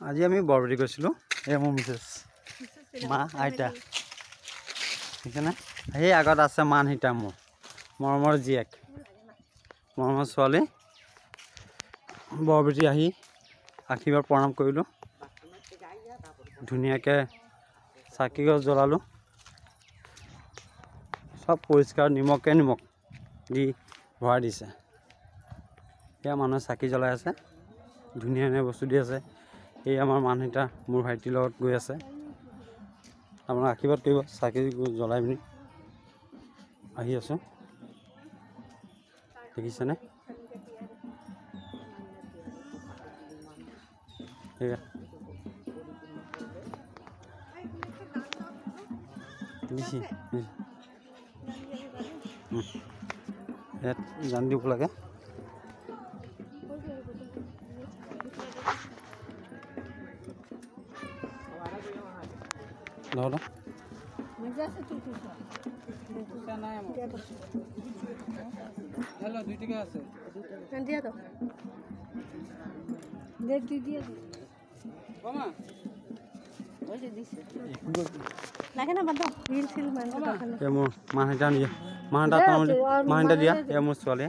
আজি আমি বৰবৰী গৈছিলোঁ। এই মোৰ মিছেছ মা আইতা সেইকাৰণে সেই আগত আছে মানহিতা মোৰ মৰমৰ জীয়েক মৰমৰ ছোৱালী বৰবৰী আহি আশীৰ্বাদ প্ৰণাম কৰিলোঁ। ধুনীয়াকৈ চাকি গছ জ্বলালোঁ। চব পৰিষ্কাৰ নিমখ দি ভৰাই দিছে। সেয়া মানুহে চাকি জ্বলাই আছে, ধুনীয়া ধুনীয়া বস্তু দি আছে। এই আমাৰ মানহিতা মোৰ ভাইটিৰ লগত গৈ আছে। আপোনাক আশীৰ্বাদ কৰিব চাকি জ্বলাই পিনি আহি আছোঁ। দেখিছেনে? সেয়া ইয়াত জান দিব লাগে। মোৰ মানহিতা দিয়া এয়া মোৰ ছোৱালী।